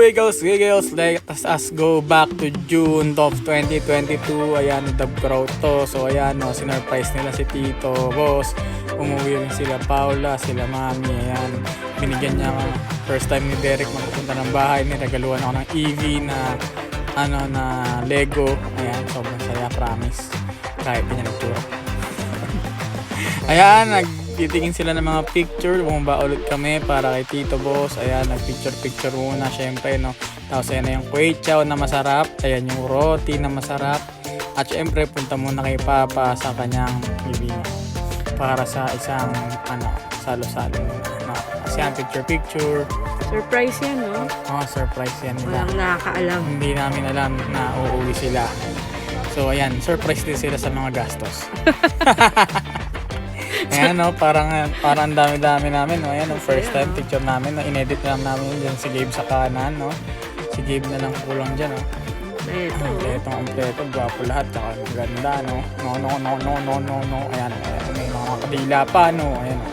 Giggles, let us go back to June of 2022. Ayan, dub crowd to. So ayan, no, sinurprise nila si Tito, boss. Umuwi rin sila Paula, sila Mami. Ayan, binigyan niya first time ni Derek magpupunta ng bahay. Niregaluhan ako ng EV na na Lego. Ayan, sobrang saya, promise. Kahit di niya nagturo. Ayan, nagtitingin sila ng mga picture. Bumaba ulit kami para kay Tito Boss. Ayan, nagpicture muna syempre, no. Tapos ayan na yung kway chow na masarap. Ayan yung roti na masarap. At syempre, punta muna kay Papa sa kanyang bibingan para sa isang salo-salo. No. Kasi yan, picture. Surprise yan, no? Oh, surprise yan nila. Walang nakakaalam. Hindi namin alam na uuwi sila. So ayan, surprise din sila sa mga gastos. Ayan, no, parang dami-dami namin, no. Ayan, no, first time picture namin, no, inedit lang namin dyan si Gabe sa kanan, no. Si Gabe na lang kulang dyan, no. Kompleto, gwapo lahat, tsaka ganda, no. No. Ayan, may mga kadila pa, no. Ayan, no.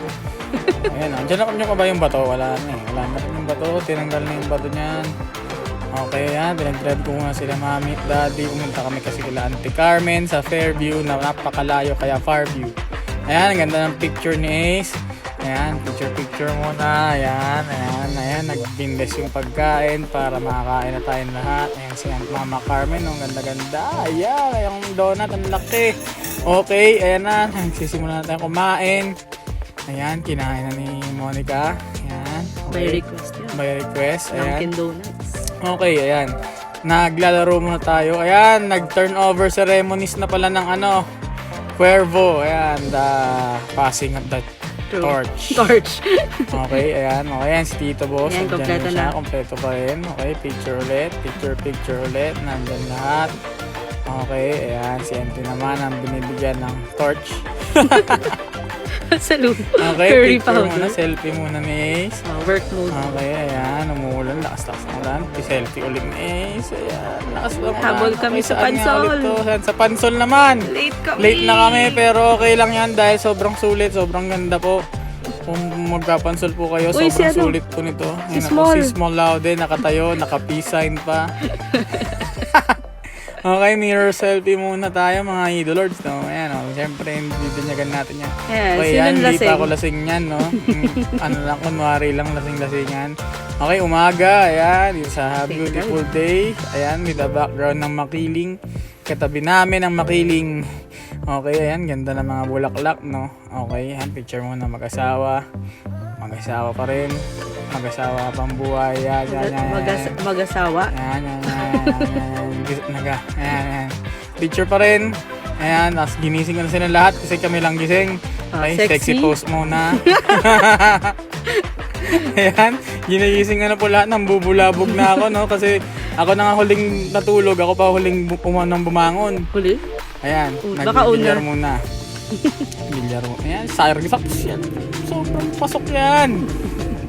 Ayan, no. Diyan na pa ba yung bato? Wala na eh. Wala na rin yung bato, tinanggal na yung bato niyan. Okay, ayan, pinag-drive ko muna sila Mami at Daddy. Pumunta kami kasi kila Auntie Carmen sa Fairview na napakalayo, kaya Farview. Ayan, ang ganda ng picture ni Ace. Ayan, picture muna. Ayan, nag-binless yung pagkain para makakain na tayong lahat. Ayan, si Mama Carmen, ang ganda-ganda. Ayan, yung donut, ang laki. Okay, ayan na, nagsisimula na tayong kumain. Ayan, kinain na ni Monica. Ayan. By Okay. request yun. By request, ayan. Dunkin' Donuts. Okay, ayan. Naglalaro muna tayo. Ayan, nag-turnover ceremonies na pala ng Cuervo. Ayan, the passing of the torch. Okay, ayan. Okay, ayan si Tito Boss. Ayan, Nandyan kompleto siya. na. Kompleto pa rin. Okay, picture ulit. Picture ulit. Nandyan lahat. Okay, ayan. Si Auntie naman ang binibigyan ng torch. Salud. Okay, Curry picture powder. muna. Selfie muna ni Ace. Work mode. Okay, ayan, umuulan, lakas ng ulan. Selfie ulit ni Ace, ayan, lakas ng ulan. Habol kami sa saan nga Pansol. ulit to? Saan? Sa Pansol naman. Late na kami, pero okay lang yan dahil sobrang sulit, sobrang ganda po. Kung magpapansol po kayo, Uy, sobrang si sulit po nito. Si Ayan, Small. Si Small Laude, nakatayo, naka-peace sign pa. Okay, mirror selfie muna tayo mga idolords, no? Ayan, no? Siyempre, bibinyagan natin yan. Ayan, Okay, sinong yan, hindi lasing? pa ako lasing yan, no? Lang, kunwari lang, lasing-lasingan. Okay, umaga, ayan, it's a beautiful day. Ayan, with the background ng makiling. Katabi namin ang makiling. Okay, ayan, ganda ng mga bulaklak, no? Okay, ayan, picture muna mag-asawa. Mag-asawa pa rin. Mag-asawa pang buhay. Ayan. Mag-asawa. Ayan. Ayan. Picture pa rin. Ayan, tapos ginising ko na sila lahat kasi kami lang gising. Okay, sexy pose muna. Ayan, ginigising na po lahat, nang bubulabog na ako, no? Kasi ako na nga huling natulog, ako pa huling bumangon. Huli? Ayan, Baka nag-bilyar una. muna. Bilyar mo. Ayan, Cyberfox yan. Sobrang pasok yan.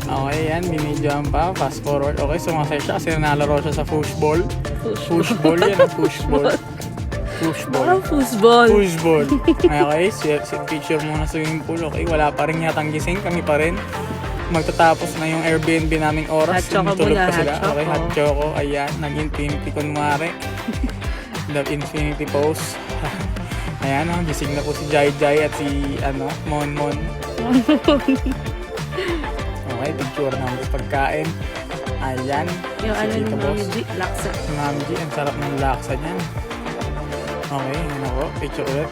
Okay, yan, binidyoan pa. Fast forward. Okay, sumasay siya kasi nalaro siya sa pushball. Pushball yan, pushball. Parang foosball. Pushball. Okay, picture muna sa swimming pool. Okay, wala pa rin yatang gising. Kami pa rin. Magtatapos na yung Airbnb naming oras. Hot choco Tulog muna, pa sila. hot choco. Okay, hot choco. Ayan, nag-infinity kunwari. The infinity pose. Ayan, gising na po si Jai at si Mon. Okay, picture namin sa pagkain. Ayan. Yung si ni Tito Mami Boss. G, laksa. Si Mami G, ang sarap ng laksa niyan. Okay, yun ako. Picture ulit.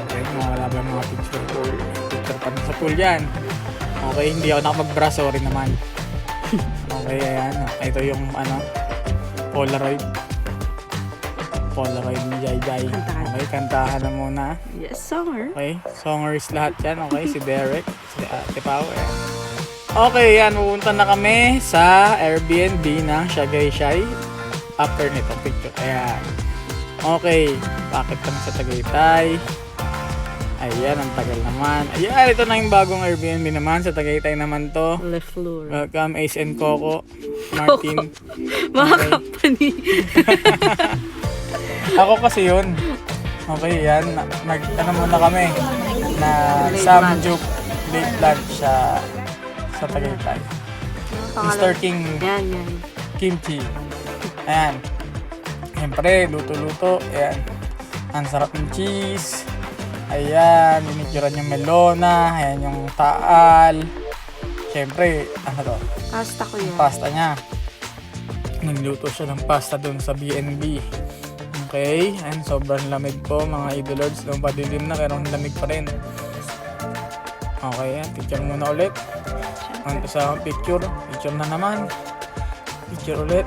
Okay, mawala ba yung mga picture pool? Picture pa sa pool yan. Okay, hindi ako nakapag-bra, sorry naman. Okay, ayan. Ito yung Polaroid ni Jai. Kantahan. Okay, kantahan na muna. Yes, summer. Okay, songers lahat yan. Okay, si Derek, si Ate Pao. Ayan. Okay, yan. Pupunta na kami sa Airbnb ng Tagaytay after nitong picture. Ayan. Okay, bakit kami sa Tagaytay? Ayan, ang tagal naman. Ayan, ito na yung bagong Airbnb naman. Sa Tagaytay naman to. Le Fleur. Welcome, Ace and Coco. Martin. Mga Okay. company. Ako kasi yun. Okay, yan. Muna kami na Late Samjuk late lunch sa Tagaytay. Pangalan. Mr. King. Yan. kimchi. Ayan. Siyempre, luto-luto. Ayan. Ang sarap ng cheese. Ayan, pinicturean yung melona. Ayan yung taal. Siyempre, ano to? Pasta ko yan. Pasta niya. Nagluto siya ng pasta dun sa B&B. Okay, ayan, sobrang lamig po mga idolords. Nung padilim na, pero ang lamig pa rin. Okay, ayan, picture muna ulit. Ang sa picture na naman. Picture ulit.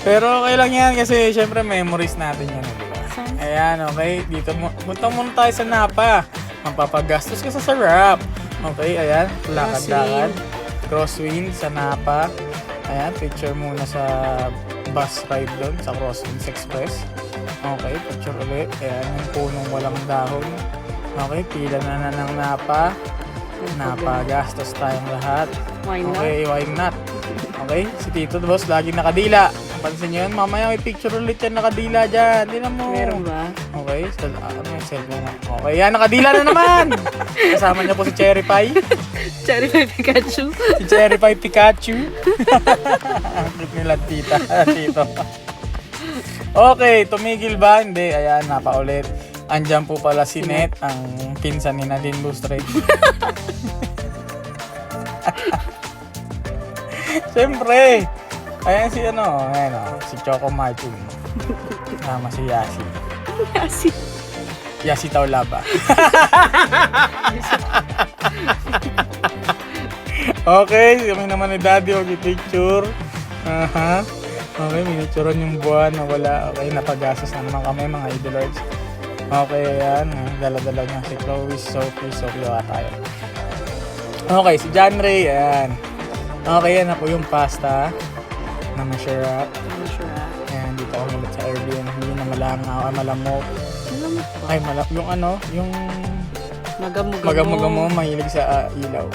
Pero okay lang yan kasi syempre memories natin yan. Diba? Ayan, okay, dito punta muna tayo sa Napa. Mapapagastos ka sa sarap. Okay, ayan, lakad-lakad. Crosswind sa Napa. Ayan, picture muna sa bus ride doon sa Crosswinds Express. Okay, picture ulit. Ayan, yung punong walang dahon. Okay, pila na ng Napa. Napa, gastos tayong lahat. Why not? Okay, why not? Okay, si Tito Boss laging nakadila. Pansin nyo yun, mamaya may picture ulit yan nakadila dyan. Tingnan mo. Meron ba? Okay, ano yung cellphone? Okay, yan, nakadila na naman. Kasama niya po si Cherry Pie. Cherry Pie Pikachu. Si Cherry Pie Pikachu. Ang cute nila Tito. Okay, tumigil ba? Hindi, ayan, napaulit. Andyan po pala si Net, ang pinsan ni Nadine Lustre. Siyempre, ayan si si Choco Martin. Tama si Yasi. Kasi, Yasi Taulaba. Okay, kami naman ni Daddy picture. Aha. Okay, minicturean yung buwan na wala. Okay, napagastos na naman kami mga idolords. Okay, ayan. Dala-dala niya si Chloe, Sophie tayo. Okay, si John Ray, ayan. Okay, yan na po yung pasta na masarap. Ayan, dito ako ulit sa Airbnb na malamok. Ay, yung magamugamo, mahilig sa ilaw.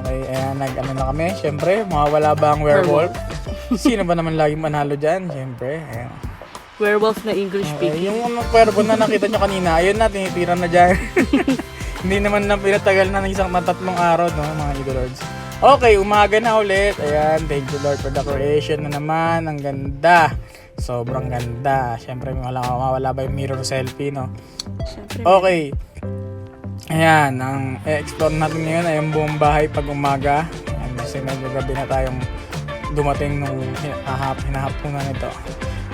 Okay, ayan, nag-ano na kami. Siyempre, mawawala ba ang werewolf? Sino ba naman laging manalo dyan? Siyempre, ayan. Werewolf na English Okay, speaking. yung werewolf na nakita nyo kanina, ayun na, tinitira na dyan. Hindi naman na pinatagal na ng isang matatlong araw, no, mga idolords. Okay, umaga na ulit. Ayan, thank you Lord for the creation na naman. Ang ganda. Sobrang ganda. Siyempre, mawala ba yung mirror selfie, no? Siyempre. Okay. Ayan, ang explore natin ngayon ay yung buong bahay pag umaga. Ayan, kasi medyo gabi na tayong dumating nung hinahapunan nito.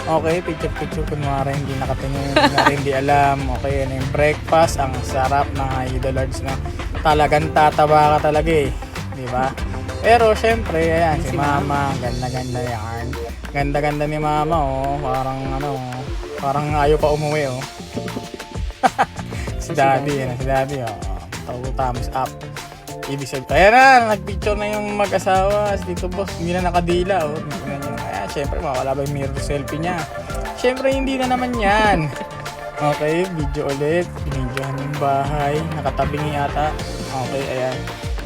Okay, picture kunwari hindi nakatingin, hindi alam. Okay, yan yung breakfast. Ang sarap mga idolords na talagang tataba ka talaga eh. Diba? Pero syempre, ayan, si Mama, ganda-ganda yan. Ganda-ganda ni Mama, oh. Parang ayaw pa umuwi, oh. Si Daddy, oh. Thumbs up. Ibig sabihin, ayan na, nagpicture na yung mag-asawa. Dito, boss, hindi na nakadila, oh. Ayan, syempre, mawala ba yung mirror selfie niya? Syempre, hindi na naman yan. Okay, video ulit. Binidyohan yung bahay. Nakatabingi ata. Okay, ayan.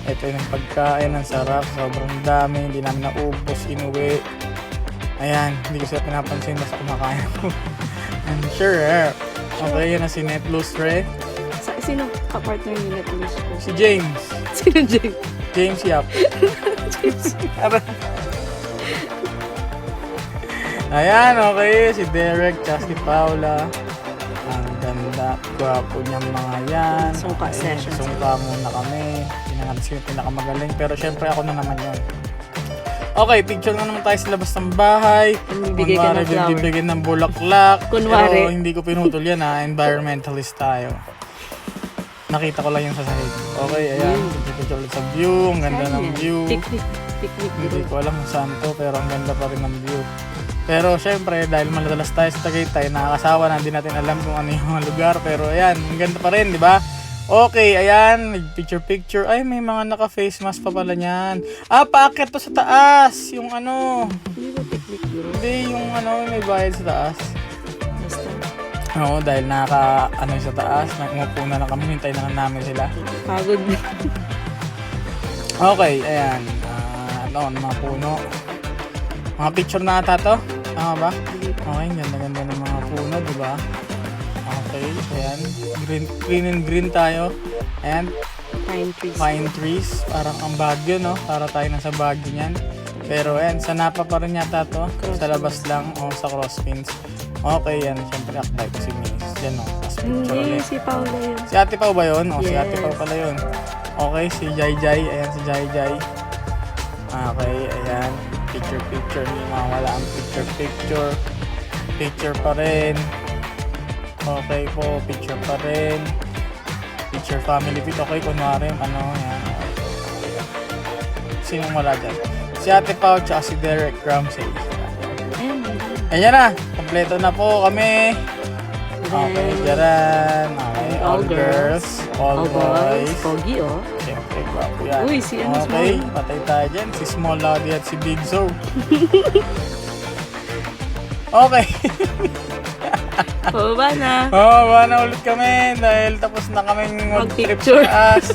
Ito yung pagkain, ang sarap, sobrang dami, hindi namin naubos, inuwi. Ayan, hindi ko sila pinapansin basta kumakain ako. I'm sure. Okay, yun na si Net Lustre. Sino ka-partner ni Netflix ko? Si James. Sino James? James Yap. Ayan, okay, si Derek, tsaka si Paula. Ang ganda, gwapo niyang mga yan. Sungka session. Sungka muna kami. Sino pinakamagaling, pero syempre ako na naman yun. Okay, picture na naman tayo sa labas ng bahay. Bibigay ka ng flower. Bibigyan ng bulaklak. Kunwari. Pero hindi ko pinutol yan ha, environmentalist tayo. Nakita ko lang yung sa sahig. Okay, ayan, picture ulit sa view. Ang ganda ng view. Picnic. Hindi ko alam kung saan to, pero ang ganda pa rin ng view. Pero syempre, dahil maladalas tayo sa Tagaytay, nakakasawa na, hindi natin alam kung ano yung mga lugar. Pero ayan, ang ganda pa rin, di ba? Okay, ayan, picture. Ay, may mga naka-face mask pa pala niyan. Ah, paakyat to sa taas. Yung ano. Hindi ba picnic bro? Hindi, yung ano, may bayad sa taas. Basta. Oo, dahil sa taas. Umupo na lang kami, hintay na lang namin sila. Pagod na. Okay, ayan. Mga puno. Mga picture na ata to. Tama ba? Okay, ganda-ganda ng mga puno, di ba? Okay, ayan. Green and green tayo. Ayan. Pine trees. Parang ang Baguio, no? Para tayo nasa Baguio niyan. Pero ayan, sa Napa pa rin yata to. Sa labas lang o sa Crosspins. Okay, yan. Siyempre, akbay ko si Miss. Yan, no? Tapos picture Hindi, ulit. si Paula yun. Si Ate Pao ba yun? O, si Ate Yes. Pao pala yun. Okay, si Jai Jai. Ayan, si Jai Jai. Okay, ayan. Picture. Hindi mawala ang picture. Picture pa rin. Okay po, picture pa rin. Picture family pic. Okay, kunwari, ano, yan. Sinong wala dyan? Si Ate Pao, tsaka si Derek Ramsey. Ayan, Ayan na, kompleto na po kami. Okay, dyan. Okay, all girls, all boys. Pogi, oh. Siyempre, gwapo yan. Uy, si ano, Okay, Small. patay tayo dyan. Si Small Lodi at si Big Zo. Okay. Pababa na. Baba na ulit kami dahil tapos na kaming mag-trip Mag-picture. sa taas.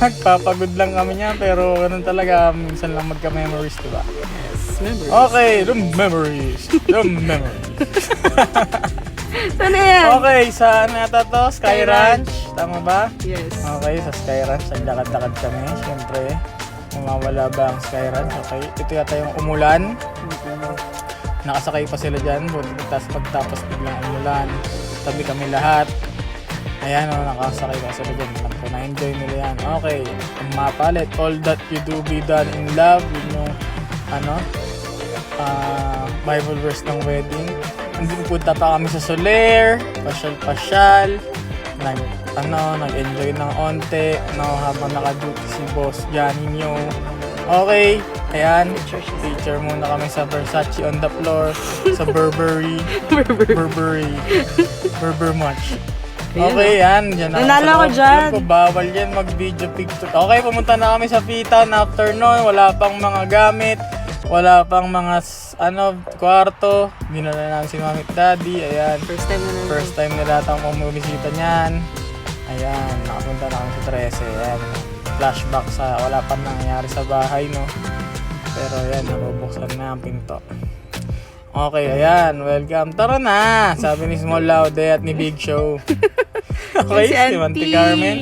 Nagpapagod lang kami niya pero ganun talaga. Minsan lang magka-memories, diba? Yes, memories. Okay, the memories. Sana yan? Okay, saan yata to? Sky Sky Ranch. Tama ba? Yes. Okay, sa Sky Ranch. Naglakad-lakad kami. Siyempre, mawawala ba ang Sky Ranch? Okay, ito yata yung umulan. Nakasakay pa sila dyan. Pagtapos biglang umulan. Tabi kami lahat. Ayan o, nakasakay pa sila dyan. Alam ko, na-enjoy nila yan. Okay, ang mapalit. All that you do be done in love. Yun yung, Bible verse ng wedding. Hindi punta pa kami sa Soler. Pasyal. Nag-enjoy ng onte. Habang naka-duty si boss Johnny nyo. Okay, ayan. Picture muna kami sa Versace on the floor. Sa Burberry. Burberry much. Okay, yan. Diyan na Nanalo ako dyan. Bawal yan mag-video picture. Okay, pumunta na kami sa Pitan after nun. Wala pang mga gamit. Wala pang mga kwarto. Dinala namin si Mami at Daddy. Ayan. First time na Nila tayong pumisita niyan. Ayan, nakapunta na kami sa 13. Ayan. Flashback sa wala pang nangyayari sa bahay, no? Pero ayan, nabubuksan na ang pinto. Okay, ayan. Welcome. Tara na! Sabi ni Small Laude at ni Big Show. Okay, si Auntie Carmen.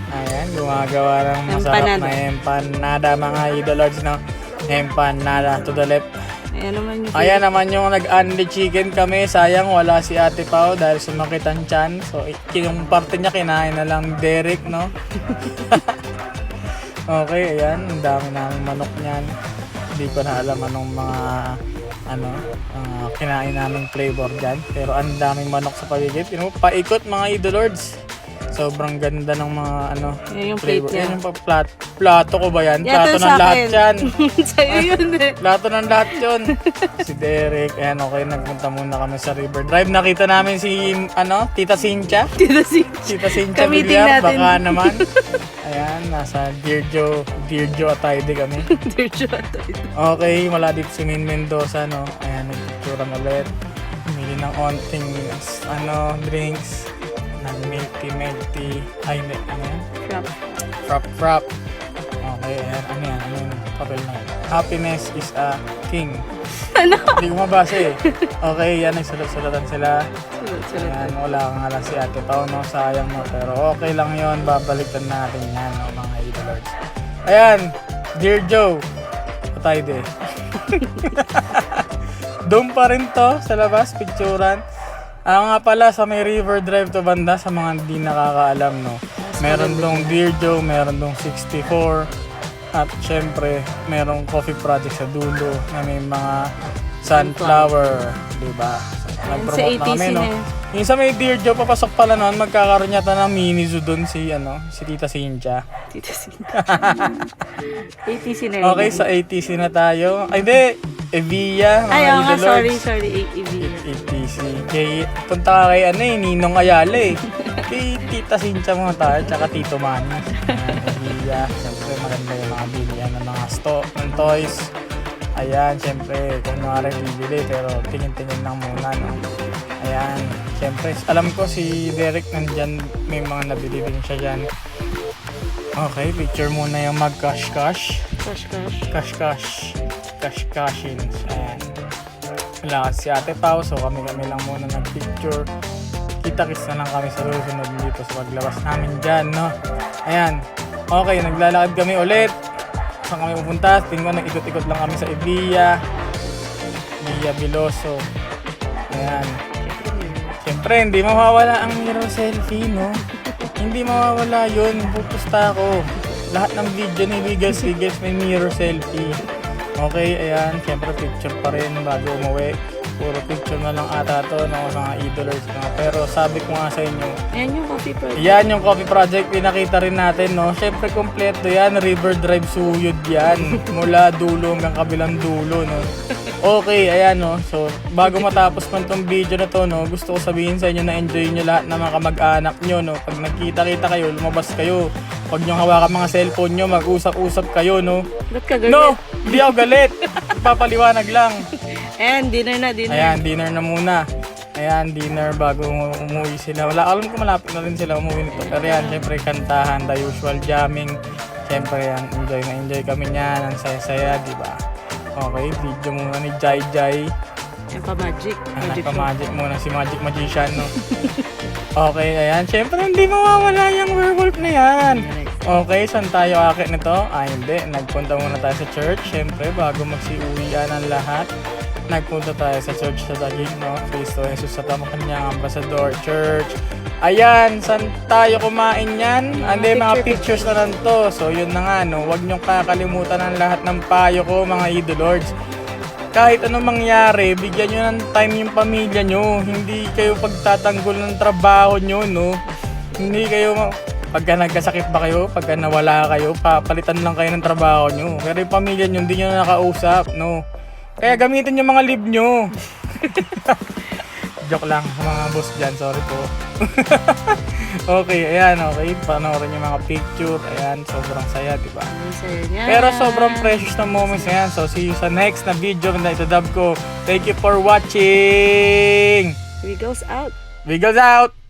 Ayan, gumagawa ng masarap na empanada, mga idolords ng empanada to the left. Ayan naman yung nag-unli chicken kami. Sayang wala si Ate Pao dahil sumakit ang tiyan. So, yung parte niya kinain na lang Derek, no? Okay, ayan. Ang dami naming manok niyan. Hindi ko na alam anong mga kinain naming flavor dyan. Pero ang daming manok sa paligid. Paikot mga idolords. Sobrang ganda ng mga Yan yung flavor. plate niya. Yan yung plato ko ba yan? Plato Yato ng sa lahat akin. yan. Sa'yo yun eh. Plato ng lahat yun. Si Derek. Ayan, okay. Nagpunta muna kami sa River Drive. Nakita namin si, Tita Cynthia. Dito si... Tita Cynthia Kamiting Villar. natin. Baka naman. Ayan, nasa Dear Joe Atayde kami. Okay, mula dito si Min Mendoza, no? Ayan, nagpicturan ulit. Bumili ng onting, drinks. Milky. Ay, hindi. Ano yan? Frap. Okay, ayan. Ano yan? Papel na yan. Happiness is a king. Ano? Hindi ko mabasa eh. Okay, yan. Nagsulat-sulatan sila. Ayan, wala ka nga lang si Ate Pao, no? Sayang, no? Pero okay lang yon, babalikan natin yan, no? Mga idolords. Ayan, Dear Joe. Patay de. Doon pa rin to sa labas, picturean. Nga pala, sa may River Drive to banda, sa mga hindi nakakaalam, no? Meron dong Dear Joe, meron dong 64. At syempre, merong coffee project sa dulo na may mga sunflower, diba? Nag-promote na kami, no? Yung sa may Dear Joe, papasok pala noon, magkakaroon yata ng mini zoo doon si Tita Cynthia. ATC na rin. Okay, sa ATC na tayo. Ay, hindi! Evia, mga Ay, oo nga, idolords. sorry, ATC. ATC. Punta ka kay Ninong Ayala eh. Kay Tita Cynthia muna tayo, tsaka Tito Manny. Ayan, Evia. Siyempre, maganda yung mga bilihan ng mga ng toys. Ayan, siyempre, kung maaari bibili, pero tingin-tingin lang muna, no? Ayan, siyempre, alam ko si Derek nandyan, may mga nabili din siya dyan. Okay, picture muna yung mag-cash-cash. Cash-cashin. Ayan. Wala kasi si Ate Pao, so kami lang muna nag-picture. kita-kits na lang kami sa susunod dito sa paglabas namin dyan, no? Ayan. Okay, naglalakad kami ulit. Saan kami pupunta? Tingnan, nag-ikot-ikot lang kami sa Ibiya. Ibiya Biloso. Ayan. Siyempre, hindi mawawala ang mirror selfie, no? Hindi mawawala yun. Pupusta ako. Lahat ng video ni Wiggles may mirror selfie. Okay, ayan. Siyempre, picture pa rin bago umuwi. Puro picture na lang ata to ng mga idolers. Pero sabi ko nga sa inyo, Yan yung coffee project. yan yung coffee project. Pinakita rin natin, no? Siyempre, kompleto yan. River Drive Suyod yan. Mula dulo hanggang kabilang dulo, no? Okay, ayan, no? So, bago matapos man tong video na to, no? Gusto ko sabihin sa inyo na enjoy nyo lahat ng mga kamag-anak nyo, no? Pag nagkita-kita kayo, lumabas kayo. Huwag nyo hawakan mga cellphone nyo, mag-usap-usap kayo, no? Ba't ka galit? No! Hindi ako galit! Papaliwanag lang. Ayan, dinner na, dinner. Ayan, dinner na muna. Ayan, dinner bago umuwi sila. Alam ko malapit na rin sila umuwi nito. Pero yan, syempre kantahan, the usual jamming. Syempre yan, enjoy na enjoy kami niyan. Ang saya-saya, di ba? Okay, video muna ni Jai Jai. Yan pa magic. Magic show. Nagpa-magic muna si Magic Magician, no? Okay, ayan. Syempre, hindi mawawala yung werewolf na yan. Okay, saan tayo akit nito? Hindi. Nagpunta muna tayo sa church. Syempre, bago magsiuwian ang lahat. Nagpunta tayo sa church sa Taguig, no? Cristo Jesus sa Tamakanyang Ambassador Church. Ayan, saan tayo kumain yan? Andi, mga pictures na lang to. So, yun na nga, no? Huwag niyong kakalimutan ang lahat ng payo ko, mga idolords. Kahit anong mangyari, bigyan nyo ng time yung pamilya nyo. Hindi kayo pagtatanggol ng trabaho nyo, no? Hindi kayo, pagka nagkasakit ba kayo, pagka nawala kayo, papalitan lang kayo ng trabaho nyo. Pero yung pamilya nyo, hindi nyo na nakausap, no? Kaya gamitin yung mga leave nyo. Joke lang, mga boss dyan, sorry po. Okay, ayan, okay. Panoorin yung mga picture. Ayan, sobrang saya, diba? Ang saya niya. Pero sobrang precious na moments na yan. So, see you sa next na video na itadub ko. Thank you for watching! We goes out. Wiggles out!